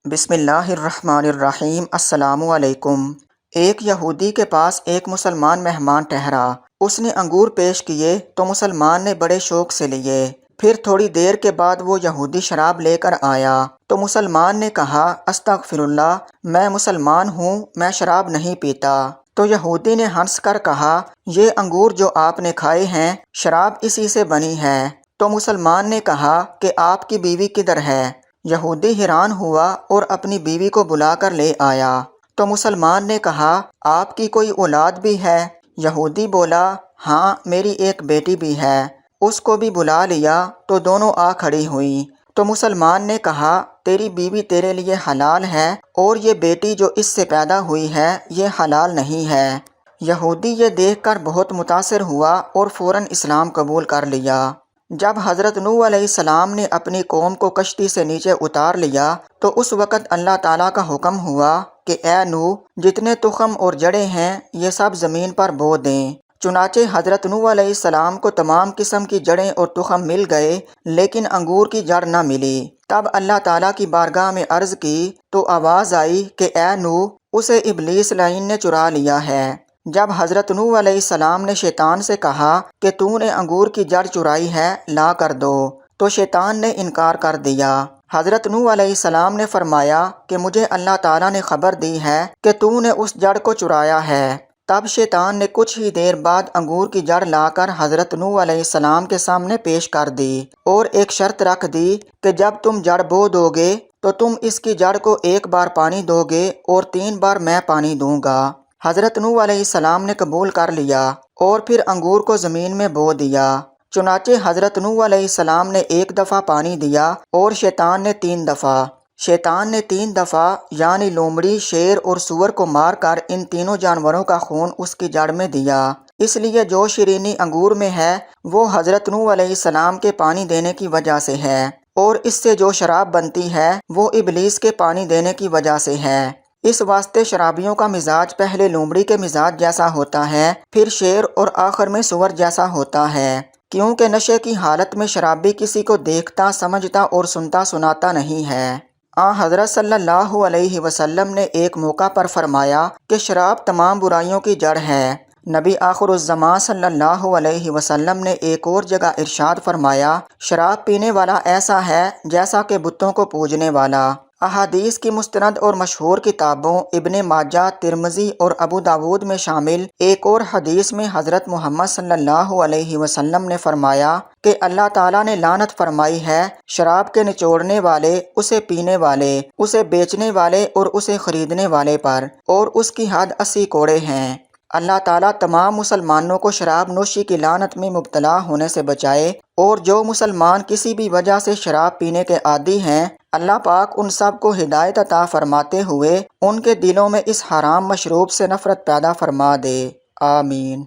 بسم اللہ الرحمن الرحیم۔ السلام علیکم۔ ایک یہودی کے پاس ایک مسلمان مہمان ٹھہرا۔ اس نے انگور پیش کیے تو مسلمان نے بڑے شوق سے لیے۔ پھر تھوڑی دیر کے بعد وہ یہودی شراب لے کر آیا تو مسلمان نے کہا، استغفر اللہ، میں مسلمان ہوں، میں شراب نہیں پیتا۔ تو یہودی نے ہنس کر کہا، یہ انگور جو آپ نے کھائے ہیں شراب اسی سے بنی ہے۔ تو مسلمان نے کہا کہ آپ کی بیوی کدھر ہے؟ یہودی حیران ہوا اور اپنی بیوی کو بلا کر لے آیا۔ تو مسلمان نے کہا، آپ کی کوئی اولاد بھی ہے؟ یہودی بولا، ہاں، میری ایک بیٹی بھی ہے۔ اس کو بھی بلا لیا تو دونوں آ کھڑی ہوئیں۔ تو مسلمان نے کہا، تیری بیوی تیرے لیے حلال ہے اور یہ بیٹی جو اس سے پیدا ہوئی ہے یہ حلال نہیں ہے۔ یہودی یہ دیکھ کر بہت متاثر ہوا اور فوراً اسلام قبول کر لیا۔ جب حضرت نوح علیہ السلام نے اپنی قوم کو کشتی سے نیچے اتار لیا تو اس وقت اللہ تعالیٰ کا حکم ہوا کہ اے نوح، جتنے تخم اور جڑیں ہیں یہ سب زمین پر بو دیں۔ چنانچہ حضرت نوح علیہ السلام کو تمام قسم کی جڑیں اور تخم مل گئے لیکن انگور کی جڑ نہ ملی۔ تب اللہ تعالیٰ کی بارگاہ میں عرض کی تو آواز آئی کہ اے نوح، اسے ابلیس لعین نے چرا لیا ہے۔ جب حضرت نوح علیہ السلام نے شیطان سے کہا کہ تو نے انگور کی جڑ چرائی ہے، لا کر دو، تو شیطان نے انکار کر دیا۔ حضرت نوح علیہ السلام نے فرمایا کہ مجھے اللہ تعالیٰ نے خبر دی ہے کہ تو نے اس جڑ کو چرایا ہے۔ تب شیطان نے کچھ ہی دیر بعد انگور کی جڑ لا کر حضرت نوح علیہ السلام کے سامنے پیش کر دی اور ایک شرط رکھ دی کہ جب تم جڑ بو دو گے تو تم اس کی جڑ کو 1 بار پانی دو گے اور 3 بار میں پانی دوں گا۔ حضرت نوح علیہ السلام نے قبول کر لیا اور پھر انگور کو زمین میں بو دیا۔ چنانچہ حضرت نوح علیہ السلام نے 1 دفعہ پانی دیا اور شیطان نے 3 دفعہ۔ شیطان نے 3 دفعہ یعنی لومڑی، شیر اور سور کو مار کر ان تینوں جانوروں کا خون اس کی جڑ میں دیا۔ اس لیے جو شیرینی انگور میں ہے وہ حضرت نوح علیہ السلام کے پانی دینے کی وجہ سے ہے اور اس سے جو شراب بنتی ہے وہ ابلیس کے پانی دینے کی وجہ سے ہے۔ اس واسطے شرابیوں کا مزاج پہلے لومڑی کے مزاج جیسا ہوتا ہے، پھر شیر اور آخر میں سور جیسا ہوتا ہے، کیونکہ نشے کی حالت میں شرابی کسی کو دیکھتا، سمجھتا اور سنتا سناتا نہیں ہے۔ حضرت صلی اللہ علیہ وسلم نے ایک موقع پر فرمایا کہ شراب تمام برائیوں کی جڑ ہے۔ نبی آخر الزمان صلی اللہ علیہ وسلم نے ایک اور جگہ ارشاد فرمایا، شراب پینے والا ایسا ہے جیسا کہ بتوں کو پوجنے والا۔ احادیث کی مستند اور مشہور کتابوں ابن ماجہ، ترمذی اور ابو داود میں شامل ایک اور حدیث میں حضرت محمد صلی اللہ علیہ وسلم نے فرمایا کہ اللہ تعالیٰ نے لعنت فرمائی ہے شراب کے نچوڑنے والے، اسے پینے والے، اسے بیچنے والے اور اسے خریدنے والے پر، اور اس کی حد 80 کوڑے ہیں۔ اللہ تعالیٰ تمام مسلمانوں کو شراب نوشی کی لعنت میں مبتلا ہونے سے بچائے، اور جو مسلمان کسی بھی وجہ سے شراب پینے کے عادی ہیں اللہ پاک ان سب کو ہدایت عطا فرماتے ہوئے ان کے دلوں میں اس حرام مشروب سے نفرت پیدا فرما دے۔ آمین۔